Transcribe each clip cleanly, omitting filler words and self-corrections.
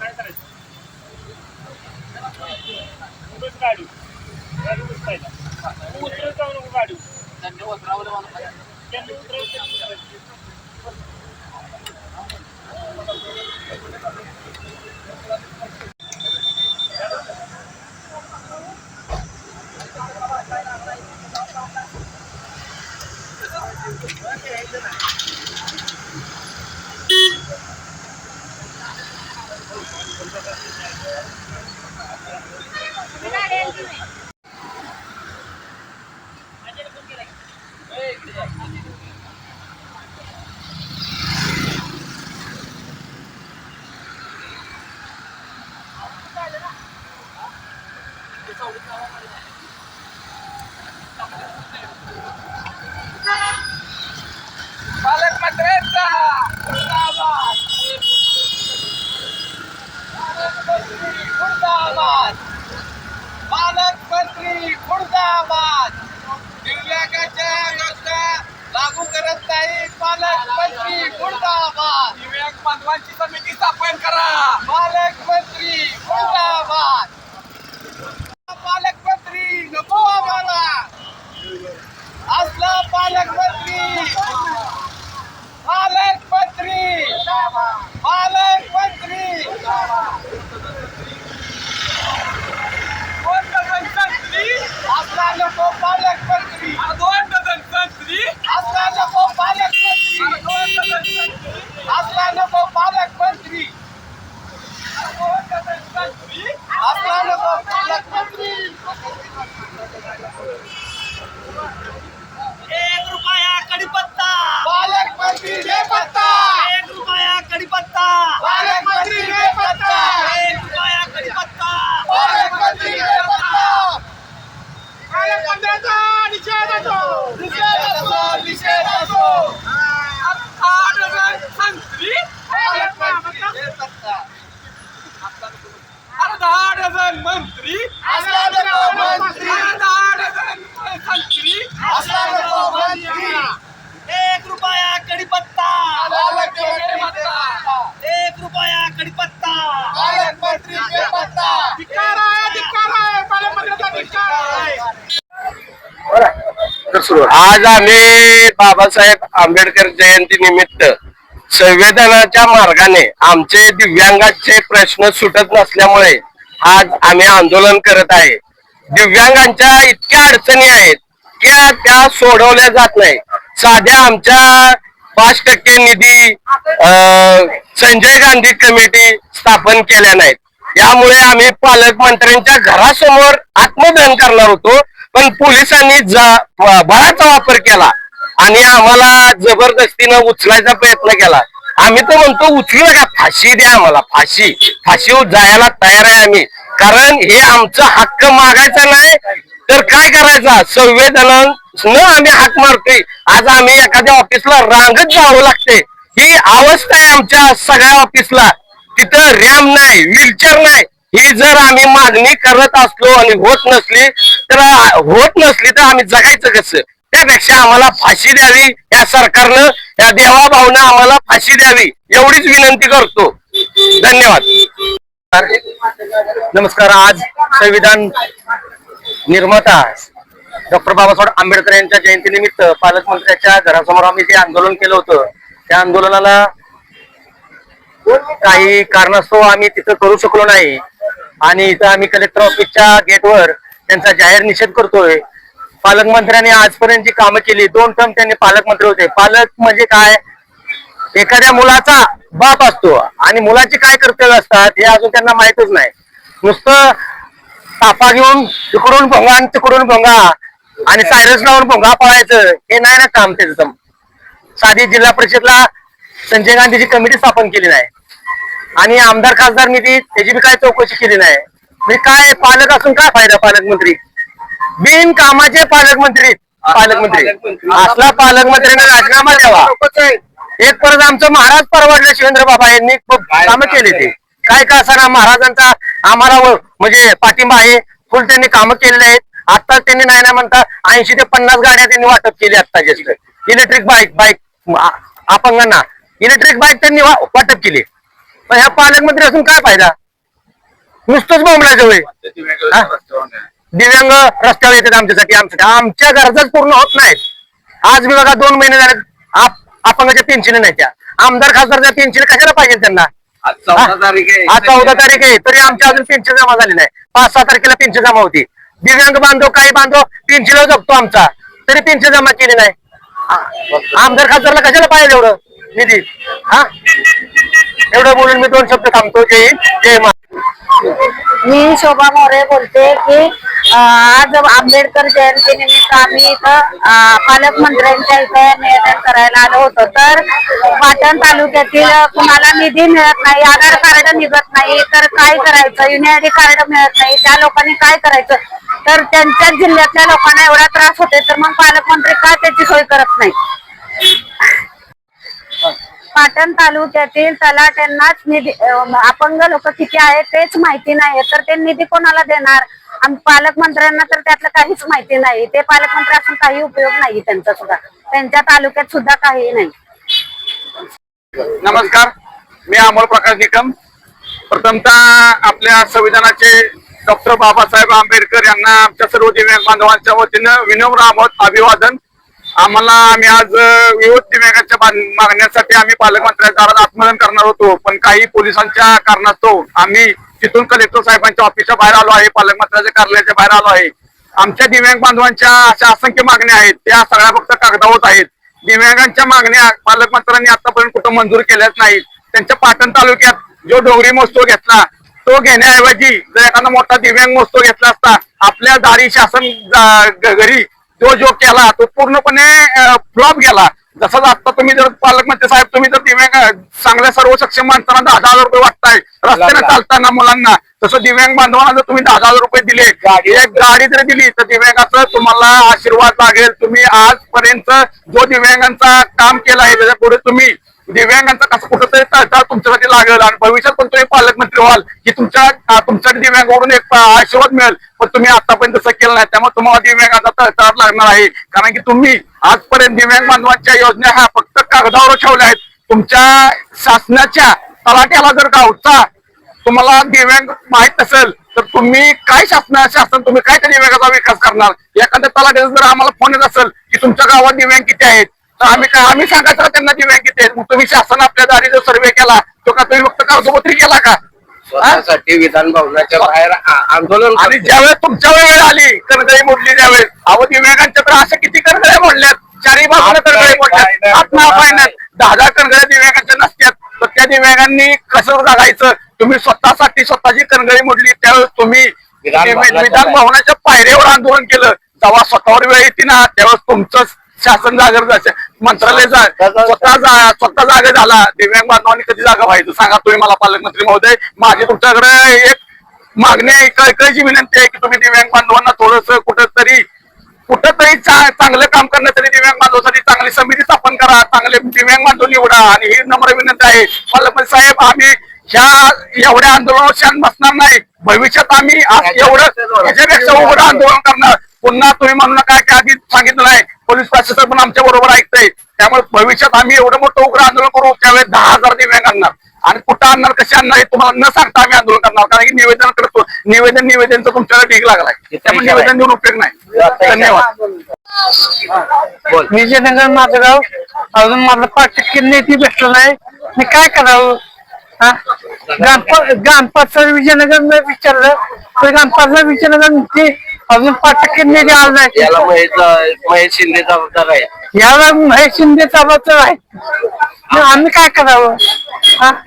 काय करायचं गाडी गाडी उचलायला उतरत जाऊ नको गाडी त्यांनी उतरावलं त्यांनी उतरवलं पालकमंत्र्यांचा मुर्दाबाद पालकमंत्री मुर्दाबाद दिव्यांगाच्या योजना लागू करत नाही पालकमंत्री मुर्दाबाद दिव्यांग बांधवांची समिती स्थापन करा पालकमंत्री मुर्दाबाद पालकमंत्री नको आम्हाला असला पालकमंत्री पालकमंत्री पालकमंत्री दोन डझन संत्री असला नको पालकमंत्री दोन डझन संत्री असला नको पालकमंत्री दोन डझन संत्री असला नको पालकमंत्री दोन डझन संत्री असला नको पालकमंत्री ₹1 कढीपत्ता पालकमंत्री बेपत्ता ₹1 कढीपत्ता पालकमंत्री बेपत्ता ₹1 कढीपत्ता पालकमंत्री बेपत्ता पालकमंत्र्यांचा निषेध असो निषेध असो 8 डझन संत्री पालकमंत्री बेपत्ता 10 डझन मंत्री 10 डझन संत्री ₹1 कढीपत्ता ₹1 कढीपत्ता पालकमंत्री बेपत्ता धिक्कार आहे पालकमंत्र्यांचा धिक्कार आहे। आज आम्ही बाबासाहेब आंबेडकर जयंती निमित्त संविधानाच्या मार्गाने आमचे दिव्यांगाचे प्रश्न सुटत नसल्यामुळे आज आम्ही आंदोलन करत आहे। दिव्यांगांच्या इतक्या अडचणी आहेत की त्या सोडवल्या जात नाही। साध्या आमच्या 5% निधी संजय गांधी कमिटी स्थापन केल्या नाहीत। यामुळे आम्ही पालकमंत्र्यांच्या घरासमोर आत्मदहन करणार होतो, पण पोलिसांनी बळाचा वापर केला आणि आम्हाला जबरदस्तीनं उचलायचा प्रयत्न केला। आम्ही तर म्हणतो उचलू नका, फाशी द्या आम्हाला, फाशीवर जायला तयार आहे आम्ही, कारण हे आमचा हक्क मागायचा नाही तर काय करायचा, संवेदनानं आम्ही हाक मारतोय। आज आम्ही एखाद्या ऑफिसला रांगत जावं लागते, ही अवस्था आहे आमच्या सगळ्या ऑफिसला। तिथं रॅम्प नाही, व्हीलचेअर नाही। ही जर आम्ही मागणी करत असलो आणि होत नसली तर आम्ही जगायचं कसं? त्यापेक्षा आम्हाला फाशी द्यावी, या सरकारनं, या देवाभावनं आम्हाला फाशी द्यावी एवढीच विनंती करतो। धन्यवाद। नमस्कार। आज संविधान निर्माता डॉक्टर बाबासाहेब आंबेडकर यांच्या जयंतीनिमित्त पालकमंत्र्यांच्या घरासमोर आम्ही जे आंदोलन केलं होतं, त्या आंदोलनाला काही कारणास्तव आम्ही तिथं करू शकलो नाही आणि इथं आम्ही कलेक्टर ऑफिसच्या गेटवर त्यांचा जाहीर निषेध करतोय। पालकमंत्र्यांनी आजपर्यंत जी कामं केली, 2 टर्म त्यांनी पालकमंत्री होते। पालक म्हणजे काय, एखाद्या मुलाचा बाप असतो आणि मुलाची काय कर्तव्य असतात हे अजून त्यांना माहितच नाही। नुसतं तापा घेऊन तिकडून भोंगा आणि तिकडून भोंगा आणि सायरस लावून भोंगा पळायचं, हे नाही ना काम त्याचं। साधी जिल्हा परिषदला संजय गांधीची कमिटी स्थापन केली नाही आणि आमदार खासदार निधी त्याची बी काय चौकशी केली नाही। म्हणजे काय पालक असून काय फायदा पालकमंत्री? बिनकामाचे पालकमंत्री असला पालकमंत्र्यांनी राजीनामा द्यावा. एक परत आमचं महाराज परवडले शिवेंद्र बाबा यांनी खूप कामं केली ते काय का असताना महाराजांचा आम्हाला म्हणजे पाठिंबा आहे फुल त्यांनी कामं केलेले आहेत. आता त्यांनी नाही म्हणता 80 ते 50 गाड्या त्यांनी वाटप केली आता जस्ट इलेक्ट्रिक बाईक अपंगांना इलेक्ट्रिक बाईक त्यांनी वाटप केली. पण ह्या पालकमंत्री असून काय फायदा नुसतंच बोंबलायचं होय. दिव्यांग रस्त्यावर येतात आमच्यासाठी आमच्या गरजाच पूर्ण होत नाहीत. आज मी बघा 2 महिने झाले अपंगाच्या पेन्शन नाही त्या आमदार खासदारच्या पेन्शन कशाला पाहिजे त्यांना. आज 14 तारीख आहे. आज 14 तारीख आहे तरी आमच्या अजून पेन्शन जमा झाली नाही. 5-6 तारखेला पेन्शन जमा होती. दिव्यांग बांधव काही बांधव पेन्शन जगतो आमचा तरी पेन्शन जमा केली नाही. आमदार खासदारला कशाला पाहिजे एवढं निधी. एवढं बोलून मी 2 शब्द थांबतो. जय हिंद जय महाराष्ट्र. मी शोभा मोरे बोलते की आज आंबेडकर जयंतीनिमित्त आम्ही इथं पालकमंत्र्यांच्या इथं निवेदन करायला आलो होतो. तर पाटण तालुक्यातील कुणाला निधी मिळत नाही, आधार कार्ड निघत नाही तर काय करायचं, युनि आयडी कार्ड मिळत नाही, त्या लोकांनी काय करायचं. तर त्यांच्या जिल्ह्यातल्या लोकांना एवढा त्रास होते तर मग पालकमंत्री का त्याची सोय करत नाही. पाटण तालुक्यातील तलाट्यांनाच निधी अपंग लोक किती आहेत तेच माहिती नाही तर ते निधी कोणाला देणार. पालकमंत्र्यांना तर त्यातलं काहीच माहिती नाही. ते पालकमंत्री असून काही उपयोग नाही त्यांचा सुद्धा त्यांच्या तालुक्यात सुद्धा काही नाही. नमस्कार, मी अमोल प्रकाश निकम. प्रथमतः आपल्या संविधानाचे डॉक्टर बाबासाहेब आंबेडकर यांना आमच्या सर्व दिव्यांग बांधवांच्या वतीनं विनम्र अभिवादन. आम्ही आज विविध दिव्यांगाच्या मागण्यासाठी आम्ही पालकमंत्र्यांच्या दारात आत्मदहन करणार होतो पण काही पोलिसांच्या कारणास्तव आम्ही तिथून कलेक्टर साहेबांच्या ऑफिसच्या बाहेर आलो आहे, पालकमंत्र्यांच्या कार्यालयाच्या बाहेर आलो आहे. आमच्या दिव्यांग बांधवांच्या अशा असंख्य मागण्या आहेत त्या सगळ्या फक्त कागदावत आहेत. दिव्यांगांच्या मागण्या पालकमंत्र्यांनी आतापर्यंत कुठं मंजूर केल्याच नाहीत. त्यांच्या पाटण तालुक्यात जो डोंगरी महोत्सव घेतला तो घेण्याऐवजी जर एखादा मोठा दिव्यांग महोत्सव घेतला असता आपल्या दारी शासन घरी जो केला तो पूर्णपणे फ्लॉप गेला. जसं आता तुम्ही जर पालकमंत्री साहेब तुम्ही जर दिव्यांग चांगल्या सर्व सक्षम माणसांना 10,000 रुपये वाटताय रस्त्याने चालताना मुलांना, तसं दिव्यांग बांधवांना जर तुम्ही 10,000 रुपये दिले एक गाडी जर दिली तर दिव्यांगाचा तुम्हाला आशीर्वाद लागेल. तुम्ही आजपर्यंत जो दिव्यांगांचा काम केलं आहे त्याच्या पुढे तुम्ही दिव्यांगांचा कसं कुठंतरी तळतळ तुमच्यासाठी लागेल आणि भविष्यात पण तुम्ही पालकमंत्री व्हाल की तुमच्यासाठी दिव्यांगाकडून एक आशीर्वाद मिळेल. पण तुम्ही आतापर्यंत तसं केलं नाही त्यामुळे तुम्हाला दिव्यांगाचा तळतळ लागणार आहे. कारण की तुम्ही आजपर्यंत दिव्यांग बांधवांच्या योजना ह्या फक्त कागदावर ठेवल्या आहेत. तुमच्या शासनाच्या तलाट्याला जर गावचा तुम्हाला दिव्यांग माहित नसेल तर तुम्ही काय शासन तुम्ही काय त्या दिव्यांगाचा विकास करणार. एखाद्या तलाट्याचा जर आम्हाला फोन येत असेल की तुमच्या गावात दिव्यांग किती आहेत तर आम्ही सांगायचं त्यांना दिव्यांग किती आहेत. मग तुम्ही शासन आपल्या दारी जर सर्वे केला तो का तुम्ही फक्त कागदोपत्री केला का. स्वतःसाठी विधान भवनाच्या बाहेर आंदोलन आणि ज्यावेळेस तुमच्या वेळ आली करगळी मोडली त्यावेळेस दिव्यांगांच्या तर अशा किती करगळे मोडल्यात, चारही बाजूला करगळे मोडल्यात. आत्मापायनात 10,000 करगळे दिव्यांगाच्या नसत्यात तर त्या दिव्यांगांनी कसं जगायचं. तुम्ही स्वतःसाठी स्वतःची करगळी मोडली त्यावेळेस तुम्ही विधान भवनाच्या पायऱ्यावर आंदोलन केलं. जेव्हा स्वतःवर वेळ येते ना त्यावेळेस तुमचं शासन जागर मंत्रालय स्वतः जागा झाला. दिव्यांग बांधवांनी कधी जागा व्हायचं सांगा तुम्ही मला पालकमंत्री महोदय. माझी तुमच्याकडे एक मागणी आहे, कळकळीची विनंती आहे की तुम्ही दिव्यांग बांधवांना थोडस कुठंतरी चांगलं काम करण्यासाठी दिव्यांग बांधवांसाठी चांगली समिती स्थापन करा, चांगले दिव्यांग बांधव निवडा. आणि ही नम्र विनंती आहे पालकमंत्री साहेब आम्ही एवढ्या आंदोलनावर शांत बसणार नाही. भविष्यात आम्ही एवढं याच्यापेक्षा उघडं आंदोलन करणार. पुन्हा तुम्ही म्हणू नका की आधी सांगितलं नाही पोलीस प्रशासन पण आमच्या बरोबर ऐकतंय. त्यामुळे भविष्यात आम्ही एवढं मोठं उग्र आंदोलन करू त्यावेळेस 10,000 दिव्यांग आणणार आणि कुठं आणणार कसे आणणार हे तुम्हाला न सांगता आम्ही आंदोलन करणार. कारण की निवेदन करतो निवेदनचा तुमच्याकडे ढीग लागलाय त्यामुळे निवेदन देऊन उपयोग नाही. धन्यवाद. विजयनगर माझं गाव अजून माझं 5% निधी भेटलं नाही. मी काय करावं. ग्रामपंचायत विजयनगर विचारलं तर ग्रामपंचायत विजयनगर अजून 5% निधी आला नाही. याला महेश शिंदे जबाबदार आहे. याला महेश शिंदे जबाबदार आहे. आम्ही काय करावं.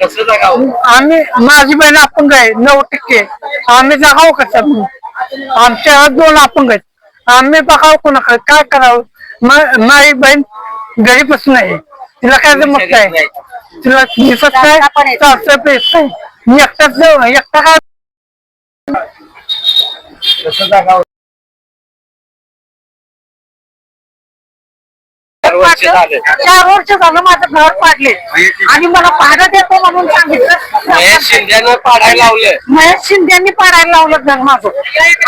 कसं जगावं. आम्ही माझी बहीण अपंग आहे 9%. आम्ही जगावं कसं. आमच्या 2 अपंग आहेत. आम्ही बघावं कोणाकडे काय करावं. माझी बहीण घरी बसून आहे तिला काय जमत नाही. तिला दिसत नाही चालतं पेस नाही. मी एकटा काय कसं जगावं. वर्ष झाले? 4 वर्ष झालं माझं घर पाडले आणि मला भाडं देतो म्हणून सांगितलं. महेश शिंदेनं पाडायला लावलं. महेश शिंदेनी पाडायला लावलं घर माझं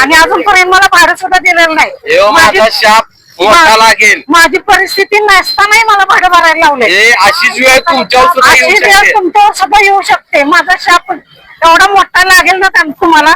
आणि अजूनपर्यंत मला भाडं सुद्धा दिलेलं नाही. हे माझा शाप मोठा लागेल. माझी परिस्थिती नसतानाही मला भाडं भरायला लावले. हे अशीच वेळ तुमच्यावर सुद्धा येऊ अशी वेळ शकते. तुमच्यावर सुद्धा येऊ शकते. माझा शाप एवढा मोठा लागेल ना तुम्हाला.